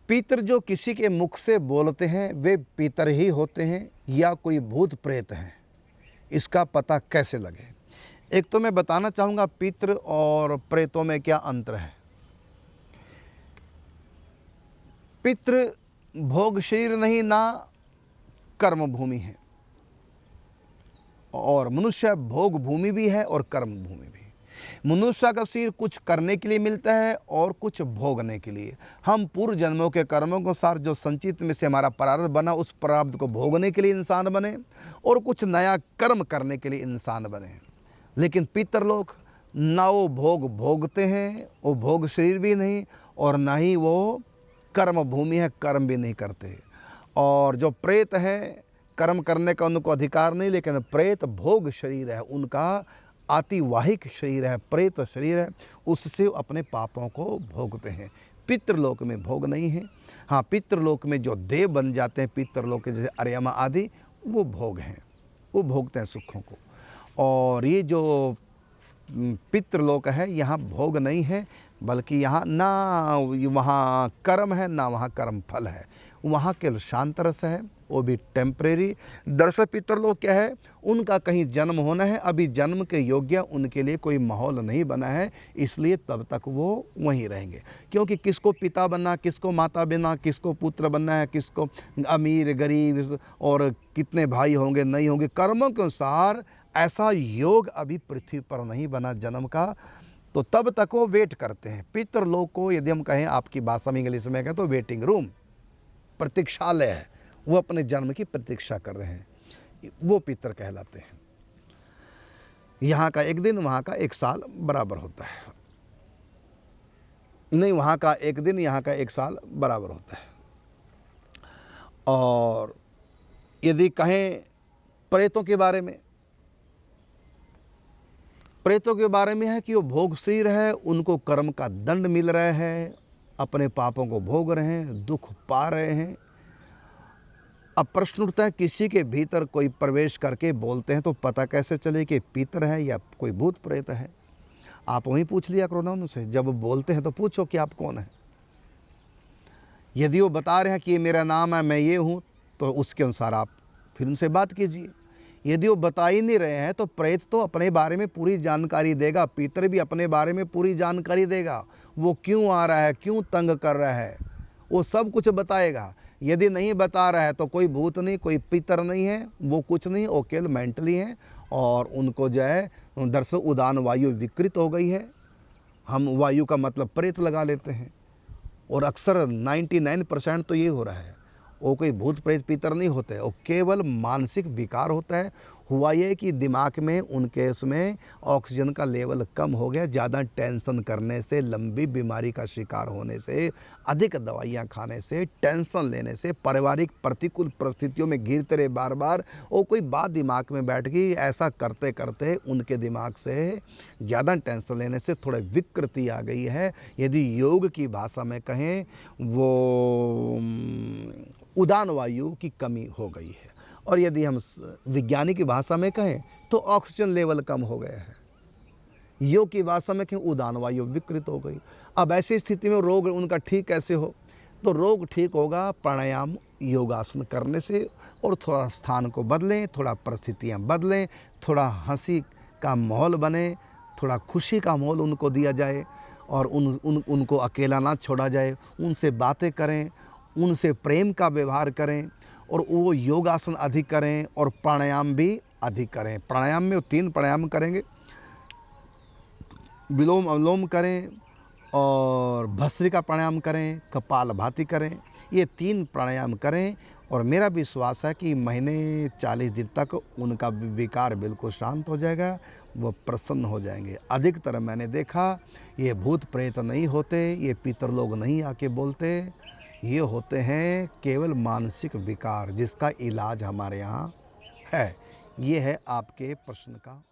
पितर जो किसी के मुख से बोलते हैं वे पितर ही होते हैं या कोई भूत प्रेत हैं, इसका पता कैसे लगे? एक तो मैं बताना चाहूँगा पितर और प्रेतों में क्या अंतर है। पितर भोग शरीर नहीं ना कर्म भूमि है, और मनुष्य भोग भूमि भी है और कर्म भूमि भी। मनुष्य का शरीर कुछ करने के लिए मिलता है और कुछ भोगने के लिए। हम पूर्व जन्मों के कर्मों के साथ जो संचित में से हमारा प्रारब्ध बना, उस प्रारब्ध को भोगने के लिए इंसान बने और कुछ नया कर्म करने के लिए इंसान बने। लेकिन पितर लोग ना वो भोग भोगते हैं, वो भोग शरीर भी नहीं, और ना ही वो कर्म भूमि है, कर्म भी नहीं करते। और जो प्रेत है, कर्म करने का उनको अधिकार नहीं, लेकिन प्रेत भोग शरीर है, उनका आतिवाहिक शरीर है, प्रेत शरीर है, उससे अपने पापों को भोगते हैं। पितृलोक में भोग नहीं है। हाँ, पितृलोक में जो देव बन जाते हैं, पितृलोक के जैसे अर्यमा आदि, वो भोग हैं, वो भोगते हैं सुखों को। और ये जो पितृलोक है, यहाँ भोग नहीं है, बल्कि यहाँ ना वहाँ कर्म है ना वहाँ कर्म फल है, वहाँ केवल शांत रस है, वो भी टेम्परेरी। दरअसल पितृलोक क्या है, उनका कहीं जन्म होना है, अभी जन्म के योग्य उनके लिए कोई माहौल नहीं बना है, इसलिए तब तक वो वहीं रहेंगे। क्योंकि किसको पिता बनना, किसको माता बनना, किसको पुत्र बनना है, किसको अमीर गरीब और कितने भाई होंगे नहीं होंगे, कर्मों के अनुसार ऐसा योग अभी पृथ्वी पर नहीं बना जन्म का, तो तब तक वो वेट करते हैं। पितृलोक को यदि हम कहें आपकी भाषा में इंग्लिश में कहें तो वेटिंग रूम, प्रतीक्षालय है, वो अपने जन्म की प्रतीक्षा कर रहे हैं, वो पितर कहलाते हैं। यहाँ का एक दिन वहाँ का एक साल बराबर होता है, नहीं वहाँ का एक दिन यहाँ का एक साल बराबर होता है। और यदि कहें प्रेतों के बारे में, प्रेतों के बारे में है कि वो भोग शरीर है, उनको कर्म का दंड मिल रहा है, अपने पापों को भोग रहे हैं, दुख पा रहे हैं। अब प्रश्न उठता है, किसी के भीतर कोई प्रवेश करके बोलते हैं तो पता कैसे चले कि पितर है या कोई भूत प्रेत है? आप वहीं पूछ लिया करो ना उनसे, जब बोलते हैं तो पूछो कि आप कौन है। यदि वो बता रहे हैं कि ये मेरा नाम है, मैं ये हूँ, तो उसके अनुसार आप फिर उनसे बात कीजिए। यदि वो बता ही नहीं रहे हैं तो प्रेत तो अपने बारे में पूरी जानकारी देगा, पितर भी अपने बारे में पूरी जानकारी देगा, वो क्यों आ रहा है, क्यों तंग कर रहा है, वो सब कुछ बताएगा। यदि नहीं बता रहा है तो कोई भूत नहीं, कोई पितर नहीं है, वो कुछ नहीं, वो केवल मेंटली हैं, और उनको जो है दरअसल उदान वायु विकृत हो गई है। हम वायु का मतलब प्रेत लगा लेते हैं, और अक्सर 99% तो ये हो रहा है। वो कोई भूत प्रेत पितर नहीं होते, वो केवल मानसिक विकार होता है। हुआ ये कि दिमाग में उनके उसमें ऑक्सीजन का लेवल कम हो गया, ज़्यादा टेंशन करने से, लंबी बीमारी का शिकार होने से, अधिक दवाइयाँ खाने से, टेंशन लेने से, पारिवारिक प्रतिकूल परिस्थितियों में घिरते रहे बार बार, वो कोई बात दिमाग में बैठ गई। ऐसा करते करते उनके दिमाग से ज़्यादा टेंशन लेने से थोड़ा विकृति आ गई है। यदि योग की भाषा में कहें, वो उदान वायु की कमी हो गई है, और यदि हम विज्ञानी की भाषा में कहें तो ऑक्सीजन लेवल कम हो गया है। योग की भाषा में कहें उदान वायु विकृत हो गई। अब ऐसी स्थिति में रोग उनका ठीक कैसे हो? तो रोग ठीक होगा प्राणायाम योगासन करने से, और थोड़ा स्थान को बदलें, थोड़ा परिस्थितियाँ बदलें, थोड़ा हंसी का माहौल बने, थोड़ा खुशी का माहौल उनको दिया जाए, और उनको अकेला ना छोड़ा जाए, उनसे बातें करें, उनसे प्रेम का व्यवहार करें, और वो योगासन अधिक करें और प्राणायाम भी अधिक करें। प्राणायाम में वो 3 प्राणायाम करेंगे, विलोम अनुलोम करें और भस्त्रिका प्राणायाम करें, कपालभाति करें, ये 3 प्राणायाम करें, और मेरा विश्वास है कि महीने 40 दिन तक उनका विकार बिल्कुल शांत हो जाएगा, वो प्रसन्न हो जाएंगे। अधिकतर मैंने देखा ये भूत प्रेत नहीं होते, ये पितर लोग नहीं आके बोलते, ये होते हैं केवल मानसिक विकार, जिसका इलाज हमारे यहाँ है। ये है आपके प्रश्न का